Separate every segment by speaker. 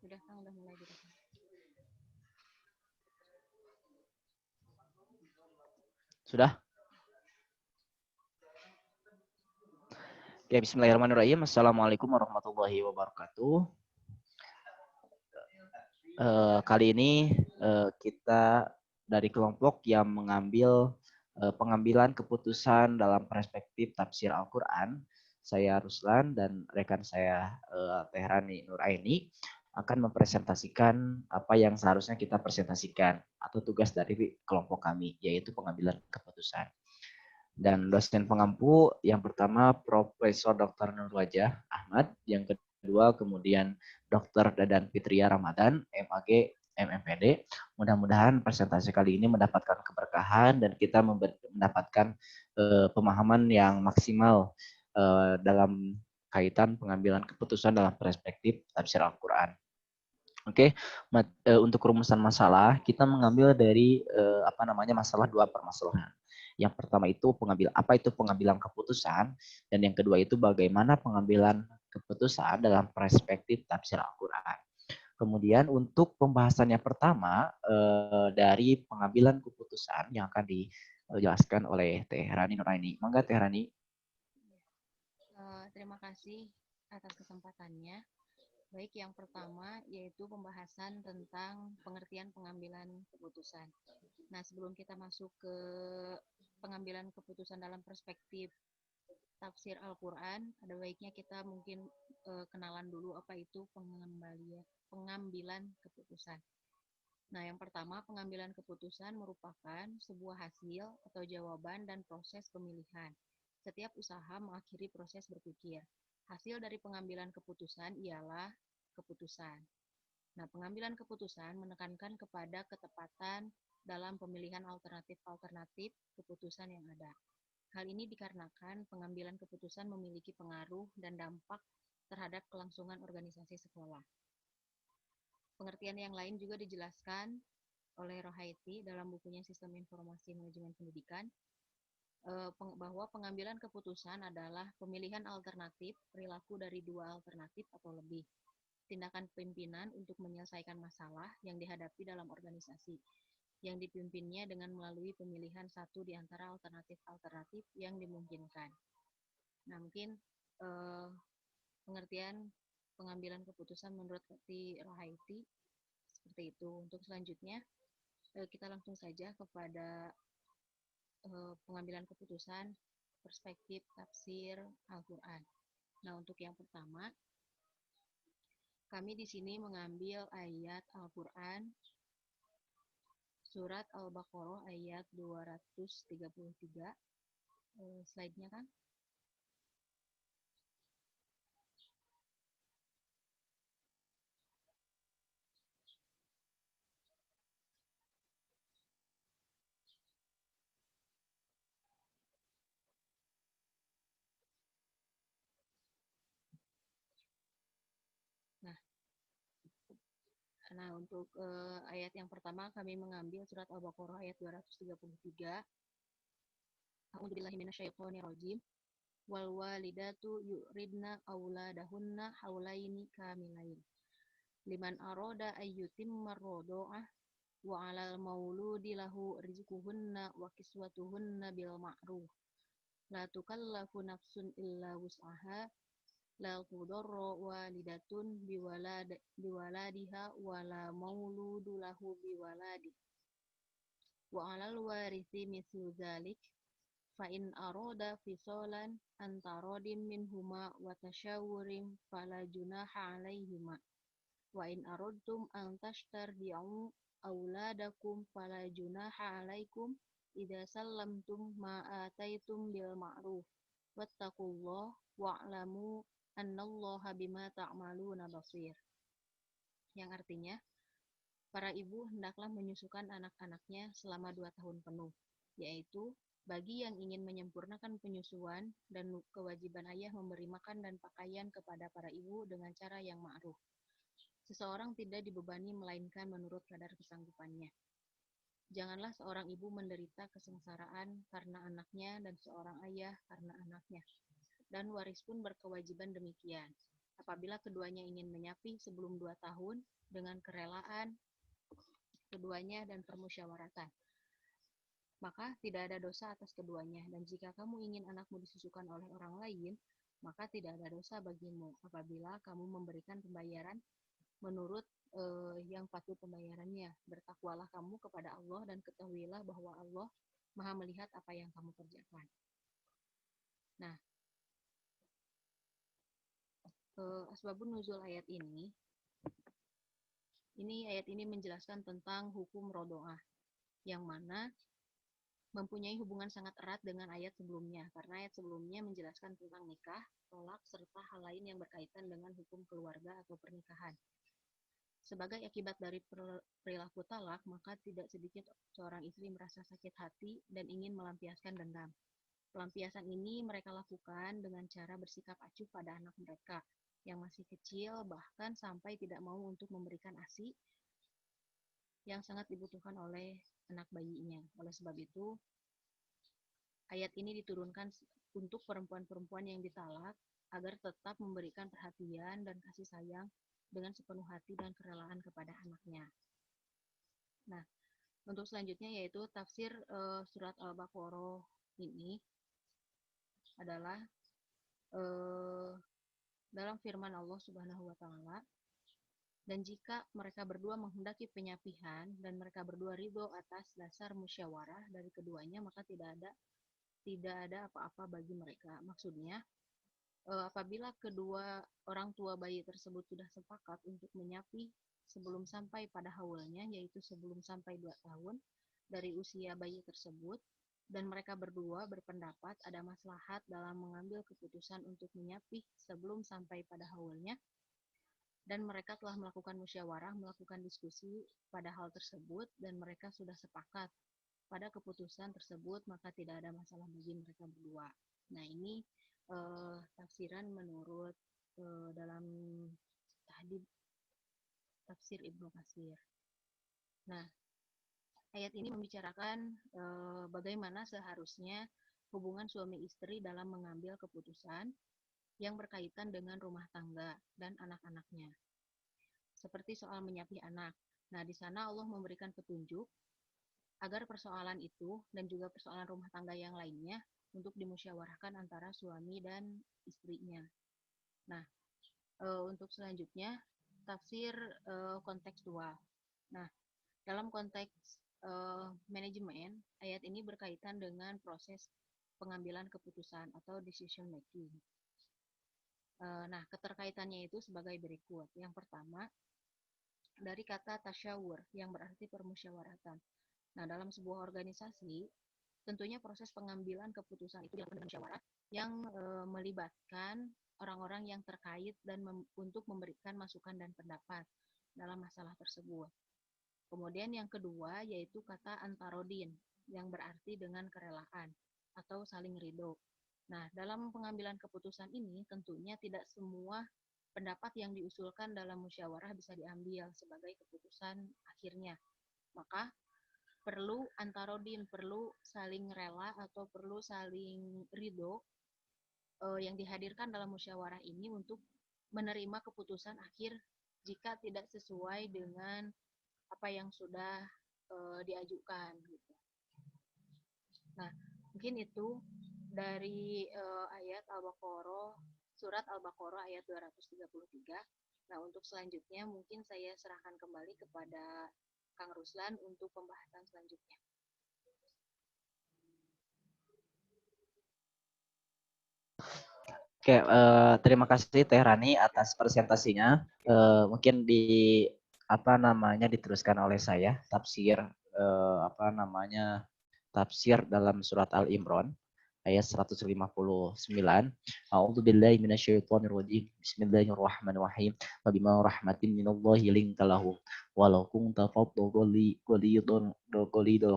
Speaker 1: Sudah Kang, udah mulai direkam.
Speaker 2: Sudah? Ya, bismillahirrahmanirrahim. Assalamualaikum warahmatullahi wabarakatuh. Kali ini kita dari kelompok yang mengambil pengambilan keputusan dalam perspektif tafsir Al-Quran. Saya Ruslan dan rekan saya Tehrani Nuraini akan mempresentasikan apa yang seharusnya kita presentasikan atau tugas dari kelompok kami, yaitu pengambilan keputusan. Dan dosen pengampu yang pertama Profesor Dr. Nurwajah Ahmad, yang kedua kemudian Dr. Dadan Fitria Ramadan, MAG MMPD. Mudah-mudahan presentasi kali ini mendapatkan keberkahan dan kita mendapatkan pemahaman yang maksimal dalam kaitan pengambilan keputusan dalam perspektif tafsir Al-Quran. Oke, untuk rumusan masalah kita mengambil dari masalah dua permasalahan. Yang pertama itu itu pengambilan keputusan, dan yang kedua itu bagaimana pengambilan keputusan dalam perspektif tafsir Al-Quran. Kemudian untuk pembahasan yang pertama dari pengambilan keputusan yang akan dijelaskan oleh Tehrani Nuraini. Mangga Tehrani.
Speaker 1: Terima kasih atas kesempatannya. Baik, yang pertama yaitu pembahasan tentang pengertian pengambilan keputusan. Nah, sebelum kita masuk ke pengambilan keputusan dalam perspektif tafsir Al-Quran, ada baiknya kita mungkin kenalan dulu apa itu pengambilan keputusan. Nah, yang pertama, pengambilan keputusan merupakan sebuah hasil atau jawaban dan proses pemilihan. Setiap usaha mengakhiri proses berpikir. Hasil dari pengambilan keputusan ialah keputusan. Nah, pengambilan keputusan menekankan kepada ketepatan dalam pemilihan alternatif-alternatif keputusan yang ada. Hal ini dikarenakan pengambilan keputusan memiliki pengaruh dan dampak terhadap kelangsungan organisasi sekolah. Pengertian yang lain juga dijelaskan oleh Rohaiti dalam bukunya Sistem Informasi Manajemen Pendidikan, bahwa pengambilan keputusan adalah pemilihan alternatif perilaku dari dua alternatif atau lebih. Tindakan pimpinan untuk menyelesaikan masalah yang dihadapi dalam organisasi, yang dipimpinnya dengan melalui pemilihan satu di antara alternatif-alternatif yang dimungkinkan. Nah, mungkin pengertian pengambilan keputusan menurut Rohaiti seperti itu. Untuk selanjutnya, kita langsung saja kepada pengambilan keputusan perspektif tafsir Al-Quran. Nah, untuk yang pertama, kami di sini mengambil ayat Al-Quran surat Al-Baqarah ayat 233. Slide-nya kan? Nah, untuk ayat yang pertama kami mengambil surat Al-Baqarah ayat 233. A'udzubillahi minasyaitonirrajim. Wal walidatu yuridna auladahunna haulaini kamilain. Liman aroda ayyutimma rodo'ah wa 'alal mauludi lahu rizquhunna wa kiswatuhunna bil ma'ruf. La tukallafu nafsun illa wus'aha. La tudarra walidatun biwaladiha wa la mauludu lahu biwaladi. Wa 'alal warithi mithlu dzalik fa in arada fisalan antaradim minhuma wa tasyawurin fala junaha 'alaihima. Wa in aradtum an tashtardi'u auladakum fala junaha 'alaikum idza sallamtum ma ataitum bil ma'ruf. Wattaqullaha wa'lamu annallaha bima ta'maluna basir. Yang artinya, para ibu hendaklah menyusukan anak-anaknya selama 2 tahun penuh, yaitu bagi yang ingin menyempurnakan penyusuan dan kewajiban ayah memberi makan dan pakaian kepada para ibu dengan cara yang ma'ruf. Seseorang tidak dibebani melainkan menurut kadar kesanggupannya. Janganlah seorang ibu menderita kesengsaraan karena anaknya dan seorang ayah karena anaknya. Dan waris pun berkewajiban demikian. apabila keduanya ingin menyapih sebelum 2 tahun dengan kerelaan keduanya dan permusyawaratan, maka tidak ada dosa atas keduanya. Dan jika kamu ingin anakmu disusukan oleh orang lain, maka tidak ada dosa bagimu apabila kamu memberikan pembayaran menurut yang patut pembayarannya. Bertakwalah kamu kepada Allah dan ketahuilah bahwa Allah Maha melihat apa yang kamu kerjakan. Nah, asbabun nuzul ayat ini ayat ini menjelaskan tentang hukum rodoah, yang mana mempunyai hubungan sangat erat dengan ayat sebelumnya, karena ayat sebelumnya menjelaskan tentang nikah, tolak, serta hal lain yang berkaitan dengan hukum keluarga atau pernikahan. Sebagai akibat dari perilaku talak, maka tidak sedikit seorang istri merasa sakit hati dan ingin melampiaskan dendam. Pelampiasan ini mereka lakukan dengan cara bersikap acuh pada anak mereka yang masih kecil, bahkan sampai tidak mau untuk memberikan ASI yang sangat dibutuhkan oleh anak bayinya. Oleh sebab itu, ayat ini diturunkan untuk perempuan-perempuan yang ditalak agar tetap memberikan perhatian dan kasih sayang dengan sepenuh hati dan kerelaan kepada anaknya. Nah, untuk selanjutnya yaitu tafsir surat Al-Baqarah ini adalah dalam firman Allah Subhanahu wa taala, dan jika mereka berdua menghendaki penyapihan dan mereka berdua ridho atas dasar musyawarah dari keduanya, maka tidak ada apa-apa bagi mereka. Maksudnya, apabila kedua orang tua bayi tersebut sudah sepakat untuk menyapih sebelum sampai pada haulnya, yaitu sebelum sampai 2 tahun dari usia bayi tersebut, dan mereka berdua berpendapat ada maslahat dalam mengambil keputusan untuk menyapih sebelum sampai pada haulnya, dan mereka telah melakukan musyawarah, melakukan diskusi pada hal tersebut, dan mereka sudah sepakat pada keputusan tersebut, maka tidak ada masalah bagi mereka berdua. Nah, ini tafsiran menurut dalam Tahdib Tafsir Ibnu Katsir. Nah, ayat ini membicarakan bagaimana seharusnya hubungan suami istri dalam mengambil keputusan yang berkaitan dengan rumah tangga dan anak-anaknya. Seperti soal menyapih anak. Nah, di sana Allah memberikan petunjuk agar persoalan itu dan juga persoalan rumah tangga yang lainnya untuk dimusyawarahkan antara suami dan istrinya. Nah, untuk selanjutnya tafsir kontekstual. Nah, dalam konteks manajemen, ayat ini berkaitan dengan proses pengambilan keputusan atau decision making. Nah, keterkaitannya itu sebagai berikut. Yang pertama, dari kata tasyawur yang berarti permusyawaratan. Nah, dalam sebuah organisasi, tentunya proses pengambilan keputusan itu dilakukan dengan musyawarah yang melibatkan orang-orang yang terkait dan untuk memberikan masukan dan pendapat dalam masalah tersebut. Kemudian yang kedua yaitu kata antarodin yang berarti dengan kerelaan atau saling ridho. Nah, dalam pengambilan keputusan ini tentunya tidak semua pendapat yang diusulkan dalam musyawarah bisa diambil sebagai keputusan akhirnya. Maka perlu antarodin, perlu saling rela atau perlu saling ridho yang dihadirkan dalam musyawarah ini untuk menerima keputusan akhir jika tidak sesuai dengan apa yang sudah diajukan gitu. Nah, mungkin itu dari ayat Al-Baqarah, surat Al-Baqarah ayat 233. Nah, untuk selanjutnya mungkin saya serahkan kembali kepada Kang Ruslan untuk pembahasan selanjutnya.
Speaker 2: Oke, terima kasih Teh Rani atas presentasinya. Mungkin diteruskan oleh saya tafsir tafsir dalam surat Al-Imran ayat 159. A'udzu billahi minasyaitonir rajim. Bismillahirrahmanirrahim. Wa bima rahmatin minallahi linta lahum walau kunta faddan ghalidul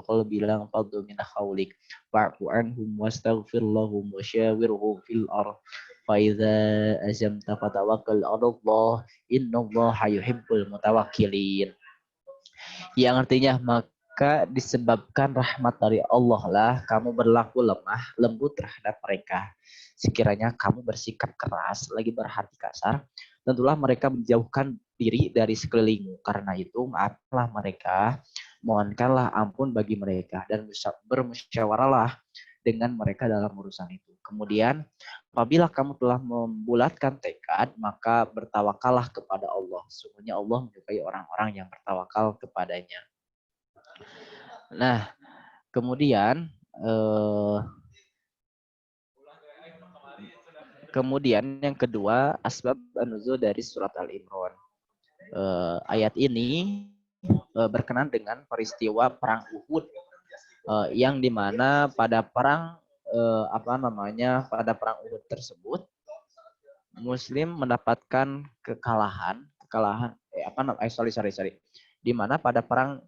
Speaker 2: qalbi lan faddu min hawlik fa'fu anhum wastaghfir lahum wa syawirhum fil amr fa idza azamta fatawakkal 'ala Allah innallaha yuhibbul mutawakkilin. Yang artinya maka disebabkan rahmat dari Allah lah kamu berlaku lemah lembut terhadap mereka. Sekiranya kamu bersikap keras lagi berhati kasar, tentulah mereka menjauhkan diri dari sekelilingmu. Karena itu maaflah mereka, mohonkanlah ampun bagi mereka, dan bermusyawarahlah dengan mereka dalam urusan itu. Kemudian apabila kamu telah membulatkan tekad, maka bertawakallah kepada Allah. Sesungguhnya Allah menyukai orang-orang yang bertawakal kepadanya. Nah, kemudian eh, kemudian yang kedua, asbab nuzul dari surat Al-Imran. Ayat ini berkenan dengan peristiwa perang Uhud, yang dimana pada perang pada perang Uhud tersebut Muslim mendapatkan di mana pada perang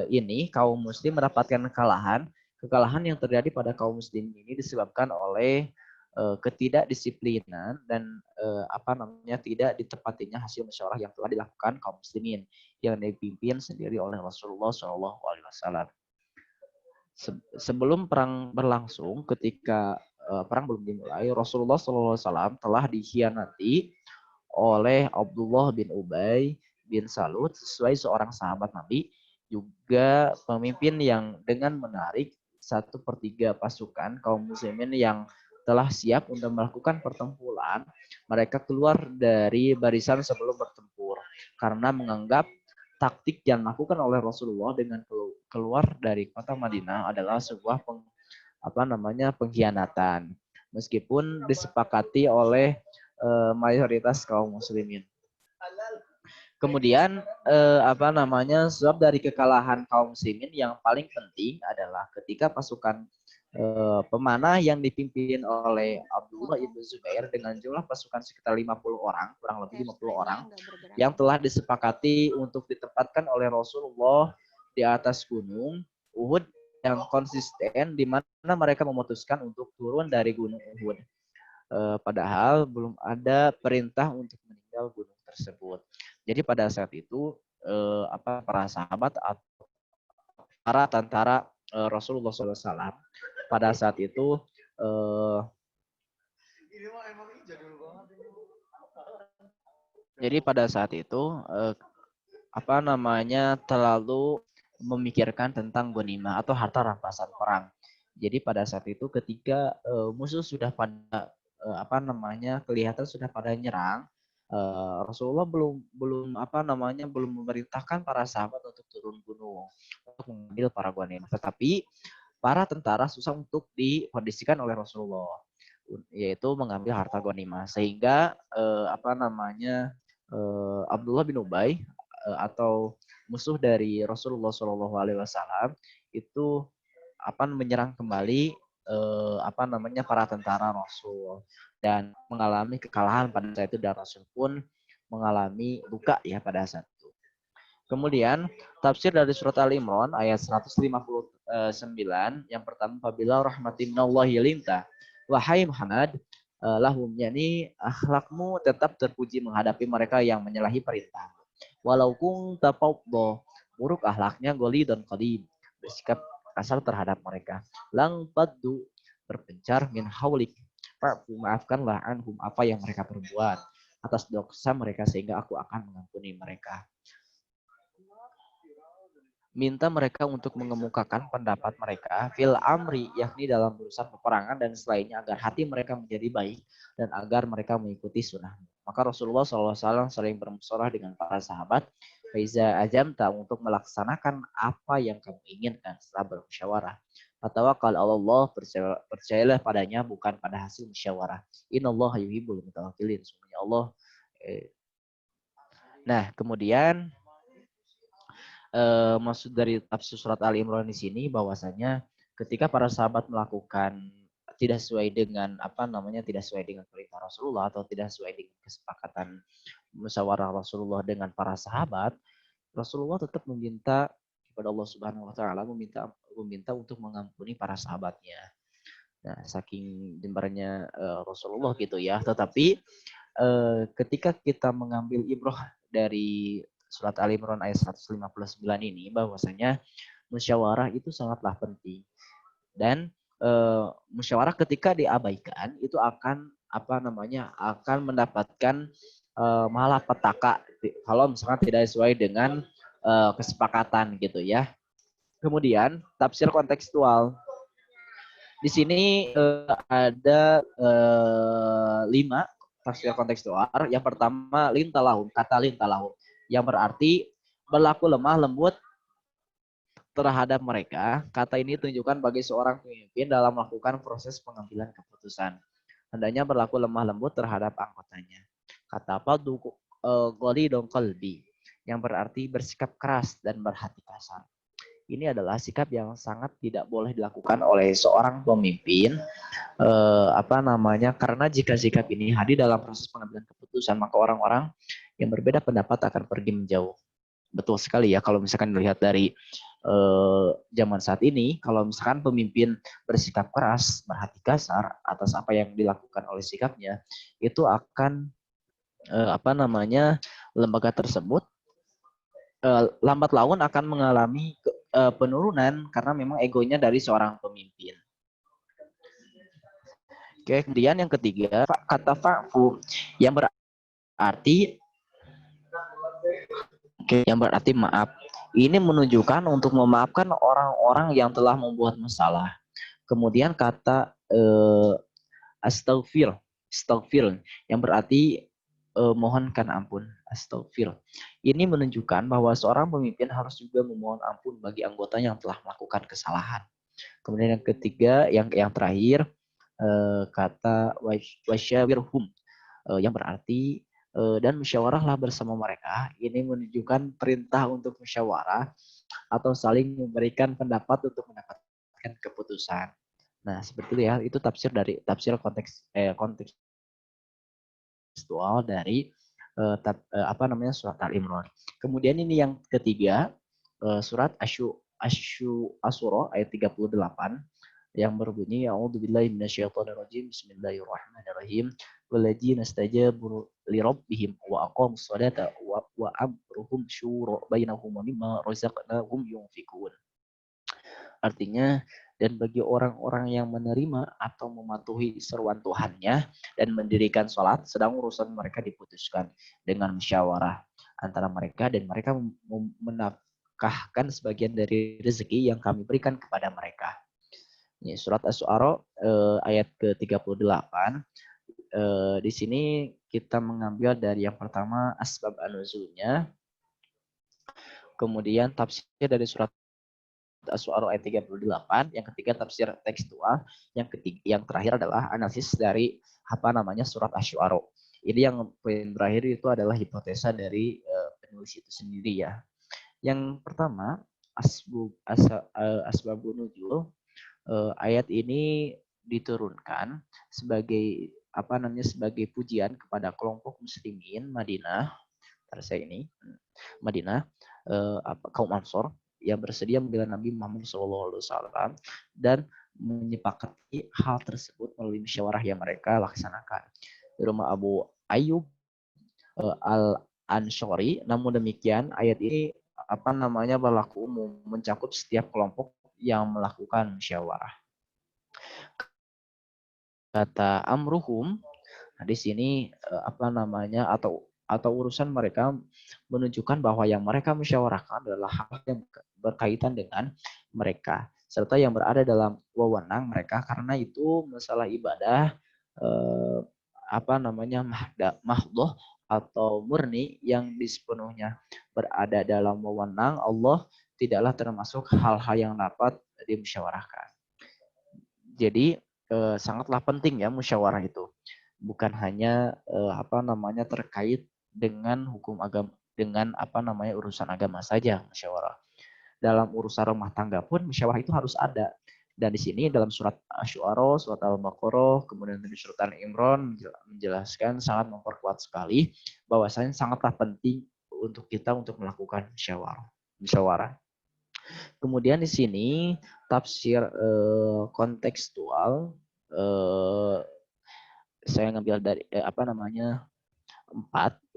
Speaker 2: ini kaum Muslim mendapatkan kekalahan yang terjadi pada kaum Muslim ini disebabkan oleh ketidakdisiplinan dan tidak ditepatinya hasil musyawarah yang telah dilakukan kaum muslimin yang dipimpin sendiri oleh Rasulullah SAW. Sebelum perang berlangsung, ketika perang belum dimulai, Rasulullah SAW telah dikhianati oleh Abdullah bin Ubay bin Salul sesuai seorang sahabat Nabi, juga pemimpin yang dengan menarik 1/3 pasukan kaum muslimin yang telah siap untuk melakukan pertempuran, mereka keluar dari barisan sebelum bertempur karena menganggap taktik yang dilakukan oleh Rasulullah dengan keluar dari kota Madinah adalah sebuah pengkhianatan, meskipun disepakati oleh mayoritas kaum muslimin. Kemudian sebab dari kekalahan kaum muslimin yang paling penting adalah ketika pasukan pemanah yang dipimpin oleh Abdullah ibn Zubair dengan jumlah pasukan sekitar 50 orang, kurang lebih 50 orang, yang telah disepakati untuk ditempatkan oleh Rasulullah di atas gunung Uhud yang konsisten, di mana mereka memutuskan untuk turun dari gunung Uhud. Padahal belum ada perintah untuk meninggal gunung tersebut. Jadi pada saat itu para sahabat atau para tentara Rasulullah SAW pada saat itu terlalu memikirkan tentang ghanimah atau harta rampasan perang. Jadi pada saat itu ketika musuh sudah pada kelihatan sudah pada nyerang, Rasulullah belum memerintahkan para sahabat untuk turun gunung untuk mengambil para ghanimah, tetapi para tentara susah untuk dikondisikan oleh Rasulullah, yaitu mengambil harta ghanimah, sehingga Abdullah bin Ubay atau musuh dari Rasulullah SAW itu menyerang kembali para tentara Rasul dan mengalami kekalahan pada saat itu, dan Rasul pun mengalami luka ya pada saat itu. Kemudian tafsir dari surat Al-Imran ayat 159 yang pertama, apabila rahmatin minallahi linta wahai Muhammad, lahum, yakni akhlakmu tetap terpuji menghadapi mereka yang menyalahi perintah. Walau kunta fadda, buruk akhlaknya goli dan qadim, bersikap kasar terhadap mereka. Lang paddu, berpencar min haulik, maafkanlah anhum apa yang mereka perbuat atas dosa mereka, sehingga aku akan mengampuni mereka. Minta mereka untuk mengemukakan pendapat mereka fil amri, yakni dalam urusan peperangan dan selainnya, agar hati mereka menjadi baik dan agar mereka mengikuti sunnah. Maka Rasulullah SAW sering bermusyawarah dengan para sahabat, Faiza ajamta, untuk melaksanakan apa yang kamu inginkan setelah bermusyawarah. Fatawakal Allah, percayalah padanya bukan pada hasil musyawarah. Innallaha yuhibbul mutawakkilin, sesungguhnya Allah. Nah, kemudian maksud dari tafsir surat Ali Imran di sini bahwasanya ketika para sahabat melakukan tidak sesuai dengan tidak sesuai dengan perintah Rasulullah atau tidak sesuai dengan kesepakatan musyawarah Rasulullah dengan para sahabat, Rasulullah tetap meminta kepada Allah Subhanahu wa taala, meminta untuk mengampuni para sahabatnya. Nah, saking jembarnya Rasulullah gitu ya. Tetapi ketika kita mengambil ibrah dari surat Ali Imran ayat 159 ini, bahwasanya musyawarah itu sangatlah penting, dan musyawarah ketika diabaikan itu akan akan mendapatkan malapetaka kalau misalkan tidak sesuai dengan kesepakatan gitu ya. Kemudian tafsir kontekstual. Di sini ada 5 tafsir kontekstual. Yang pertama lintalahum, kata lintalahum yang berarti berlaku lemah lembut terhadap mereka. Kata ini tunjukkan bagi seorang pemimpin dalam melakukan proses pengambilan keputusan. Hendaknya berlaku lemah lembut terhadap anggotanya. Kata Fadhu Ghalidun qalbi yang berarti bersikap keras dan berhati kasar. Ini adalah sikap yang sangat tidak boleh dilakukan oleh seorang pemimpin karena jika sikap ini hadir dalam proses pengambilan keputusan maka orang-orang yang berbeda pendapat akan pergi menjauh. Betul sekali ya kalau misalkan dilihat dari zaman saat ini, kalau misalkan pemimpin bersikap keras, berhati kasar atas apa yang dilakukan oleh sikapnya, itu akan lembaga tersebut lambat laun akan mengalami penurunan karena memang egonya dari seorang pemimpin. Oke, kemudian yang ketiga, kata fa'fu yang berarti maaf. Ini menunjukkan untuk memaafkan orang-orang yang telah membuat masalah. Kemudian kata astaghfir yang berarti mohonkan ampun. Astaghfir. Ini menunjukkan bahwa seorang pemimpin harus juga memohon ampun bagi anggota yang telah melakukan kesalahan. Kemudian yang ketiga, yang terakhir kata wasyawirhum yang berarti dan musyawarahlah bersama mereka. Ini menunjukkan perintah untuk musyawarah atau saling memberikan pendapat untuk mendapatkan keputusan. Nah, seperti itu ya, itu tafsir kontekstual dari surat Al-Imran. Kemudian ini yang ketiga, surat Asy-Syura ayat 38 yang berbunyi a'udzubillahi minasyaitonirrajim bismillahirrahmanirrahim walladzina istajabu lirabbihim wa aqamus salata wa amruhum syura bainahum wa mimma razaqnahum yunfikun. Artinya, dan bagi orang-orang yang menerima atau mematuhi seruan Tuhannya dan mendirikan sholat, sedang urusan mereka diputuskan dengan musyawarah antara mereka dan mereka menafkahkan sebagian dari rezeki yang kami berikan kepada mereka. Ini surat Asy-Syu'ara ayat ke-38. Di sini kita mengambil dari yang pertama asbab an-nuzulnya, kemudian tafsir dari surat Asy-Syu'ara ayat 38, yang ketiga tafsir tekstual, yang terakhir adalah analisis dari surat Asy-Syu'ara. Ini yang poin terakhir itu adalah hipotesa dari penulis itu sendiri ya. Yang pertama asbabun nuzul, ayat ini diturunkan sebagai sebagai pujian kepada kelompok muslimin Madinah kaum Ansor yang bersedia membela Nabi Muhammad SAW dan menyepakati hal tersebut melalui musyawarah yang mereka laksanakan di rumah Abu Ayyub Al-Anshari. Namun demikian ayat ini berlaku umum, mencakup setiap kelompok yang melakukan musyawarah. Kata amruhum, di sini atau urusan mereka menunjukkan bahwa yang mereka musyawarahkan adalah hal yang berkaitan dengan mereka serta yang berada dalam wewenang mereka, karena itu masalah ibadah mahdhah atau murni yang sepenuhnya berada dalam wewenang Allah, tidaklah termasuk hal-hal yang dapat dimusyawarahkan. Jadi sangatlah penting ya musyawarah itu. Bukan hanya terkait dengan hukum agama, dengan urusan agama saja musyawarah. Dalam urusan rumah tangga pun musyawarah itu harus ada. Dan di sini dalam surat Asy-Syu'ara, surat Al-Baqarah, kemudian di surat Al-Imran menjelaskan, sangat memperkuat sekali bahwasanya sangatlah penting untuk kita untuk melakukan musyawarah. Kemudian di sini tafsir kontekstual saya ngambil dari 4.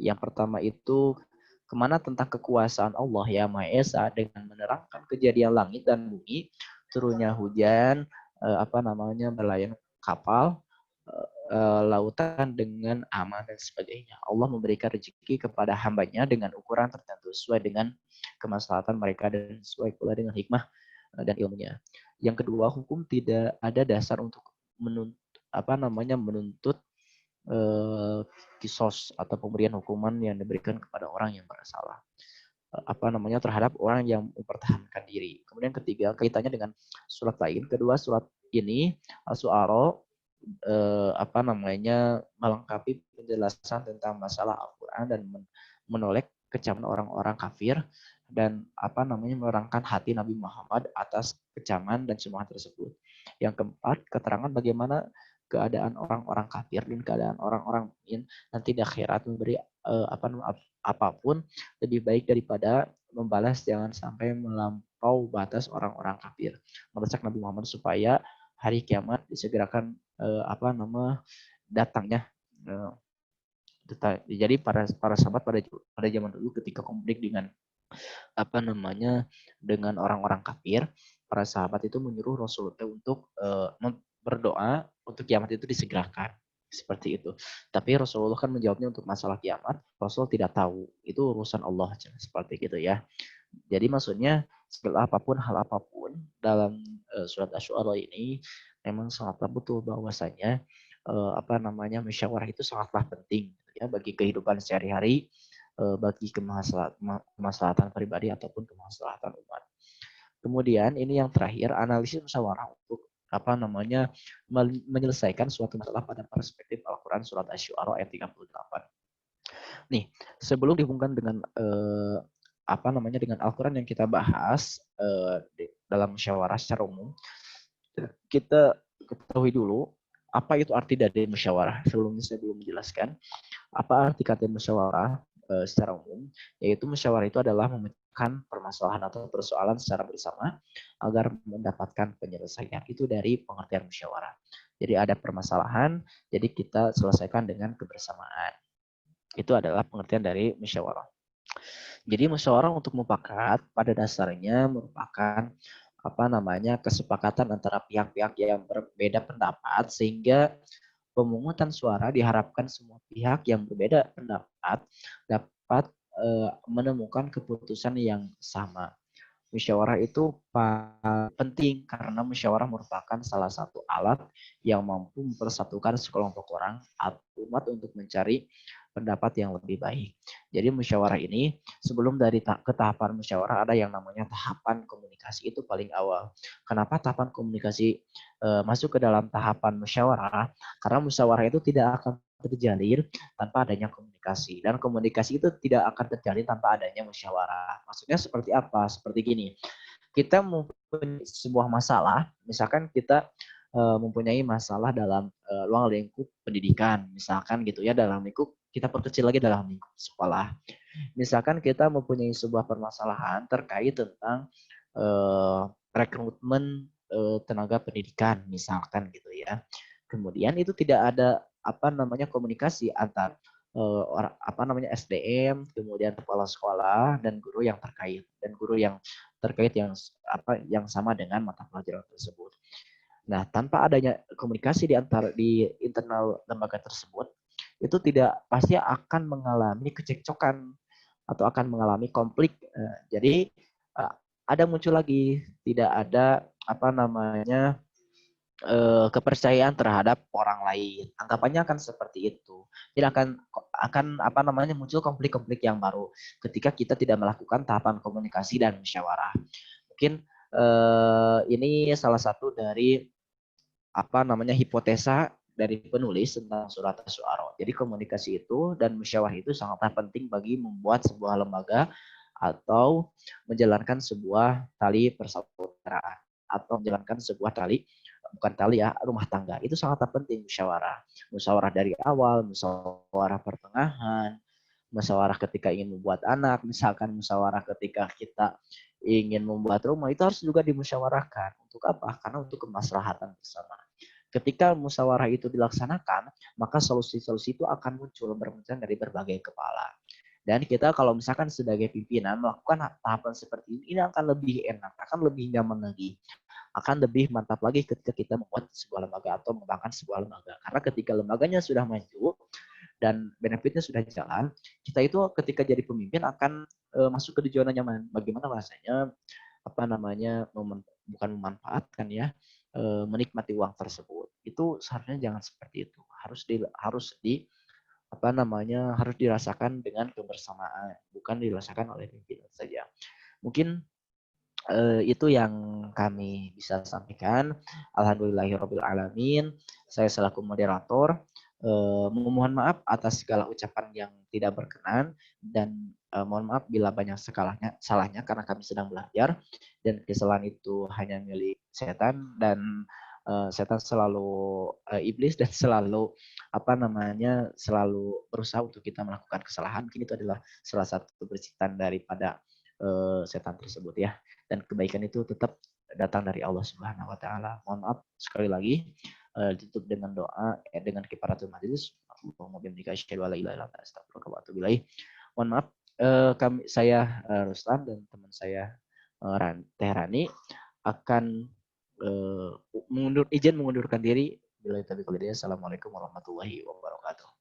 Speaker 2: Yang pertama itu kemana tentang kekuasaan Allah ya Maha Esa dengan menerangkan kejadian langit dan bumi, turunnya hujan, berlayar kapal, lautan dengan aman dan sebagainya. Allah memberikan rezeki kepada hambanya dengan ukuran tertentu sesuai dengan kemaslahatan mereka dan sesuai pula dengan hikmah dan ilmunya. Yang kedua, hukum tidak ada dasar untuk menuntut kisos atau pemberian hukuman yang diberikan kepada orang yang bersalah terhadap orang yang mempertahankan diri. Kemudian ketiga, kaitannya dengan surat lain. Kedua, surat ini Al-Syu'ara melengkapi penjelasan tentang masalah Al-Qur'an dan menolak kecaman orang-orang kafir dan menerangkan hati Nabi Muhammad atas kecaman dan cemoohan tersebut. Yang keempat, keterangan bagaimana keadaan orang-orang kafir dan keadaan orang-orang mukmin nanti di akhirat memberi apapun lebih baik daripada membalas jangan sampai melampau batas orang-orang kafir. Mendesak Nabi Muhammad supaya hari kiamat disegerakan datangnya. Jadi para sahabat pada zaman dulu ketika konflik dengan dengan orang-orang kafir, para sahabat itu menyuruh Rasulullah untuk berdoa untuk kiamat itu disegerakan. Seperti itu. Tapi Rasulullah kan menjawabnya untuk masalah kiamat, Rasul tidak tahu. Itu urusan Allah. Seperti itu ya. Jadi maksudnya segala apapun, hal apapun dalam surat Asy-Syu'ara ini memang sangatlah betul bahwasanya musyawarah itu sangatlah penting ya bagi kehidupan sehari-hari, bagi kemaslahatan pribadi ataupun kemaslahatan umat. Kemudian ini yang terakhir, analisis musyawarah untuk menyelesaikan suatu masalah pada perspektif Al-Quran surat Asy-Syu'ara ayat 38. Nih, sebelum dihubungkan dengan dengan Al-Quran yang kita bahas dalam musyawarah secara umum, kita ketahui dulu apa itu arti dari musyawarah. Sebelumnya saya belum menjelaskan apa arti kata musyawarah secara umum, yaitu musyawarah itu adalah memecahkan permasalahan atau persoalan secara bersama agar mendapatkan penyelesaian. Itu dari pengertian musyawarah. Jadi ada permasalahan, jadi kita selesaikan dengan kebersamaan. Itu adalah pengertian dari musyawarah. Jadi musyawarah untuk mufakat pada dasarnya merupakan kesepakatan antara pihak-pihak yang berbeda pendapat sehingga pemungutan suara diharapkan semua pihak yang berbeda pendapat dapat menemukan keputusan yang sama. Musyawarah itu penting karena musyawarah merupakan salah satu alat yang mampu mempersatukan sekelompok orang atau umat untuk mencari pendapat yang lebih baik. Jadi musyawarah ini sebelum dari ke tahapan musyawarah ada yang namanya tahapan komunikasi, itu paling awal. Kenapa tahapan komunikasi masuk ke dalam tahapan musyawarah? Karena musyawarah itu tidak akan terjalin tanpa adanya komunikasi. Dan komunikasi itu tidak akan terjalin tanpa adanya musyawarah. Maksudnya seperti apa? Seperti gini, kita mempunyai sebuah masalah, misalkan kita mempunyai masalah dalam ruang lingkup pendidikan, misalkan gitu ya, dalam lingkup, kita perkecil lagi dalam lingkup sekolah. Misalkan kita mempunyai sebuah permasalahan terkait tentang rekrutmen tenaga pendidikan, misalkan gitu ya. Kemudian itu tidak ada komunikasi antar SDM, kemudian kepala sekolah dan guru yang terkait yang sama dengan mata pelajaran tersebut. Nah, tanpa adanya komunikasi di internal lembaga tersebut, itu tidak pasti akan mengalami kecekcokan atau akan mengalami konflik. Jadi ada muncul lagi tidak ada kepercayaan terhadap orang lain. Anggapannya akan seperti itu. Jadi akan muncul konflik-konflik yang baru ketika kita tidak melakukan tahapan komunikasi dan musyawarah. Mungkin ini salah satu dari hipotesa dari penulis tentang surat Asy-Syu'ara. Jadi komunikasi itu dan musyawarah itu sangatlah penting bagi membuat sebuah lembaga atau menjalankan sebuah tali persaudaraan atau menjalankan sebuah rumah tangga. Itu sangat penting musyawarah. Musyawarah dari awal, musyawarah pertengahan, musyawarah ketika ingin membuat anak, misalkan musyawarah ketika kita ingin membuat rumah, itu harus juga dimusyawarahkan. Untuk apa? Karena untuk kemaslahatan bersama. Ketika musyawarah itu dilaksanakan, maka solusi-solusi itu akan bermunculan dari berbagai kepala. Dan kita kalau misalkan sebagai pimpinan melakukan tahapan seperti ini akan lebih enak, akan lebih nyaman lagi, akan lebih mantap lagi ketika kita membuat sebuah lembaga atau mengembangkan sebuah lembaga. Karena ketika lembaganya sudah maju dan benefitnya sudah jalan, kita itu ketika jadi pemimpin akan masuk ke zona nyaman. Bagaimana rasanya apa namanya bukan memanfaatkan ya, menikmati uang tersebut. Itu seharusnya jangan seperti itu. Harus di apa namanya harus dirasakan dengan kebersamaan, bukan dirasakan oleh pimpinan saja. Mungkin itu yang kami bisa sampaikan. Alhamdulillahirabbil alamin. Saya selaku moderator memohon maaf atas segala ucapan yang tidak berkenan dan mohon maaf bila banyak salahnya karena kami sedang belajar dan kesalahan itu hanya milik setan dan setan selalu iblis dan selalu apa namanya selalu berusaha untuk kita melakukan kesalahan. Mungkin itu adalah salah satu kebersihan daripada setan tersebut ya, dan kebaikan itu tetap datang dari Allah Subhanahu wa taala. Mohon maaf sekali lagi, ditutup dengan doa dengan kifaratul majlis. Allahumma bihamdika asyhadu an la ilaha illa anta astaghfiruka wa atubu ilaik. Mohon maaf saya Ruslan dan teman saya Tehrani akan izin mengundurkan diri. Assalamualaikum warahmatullahi wabarakatuh.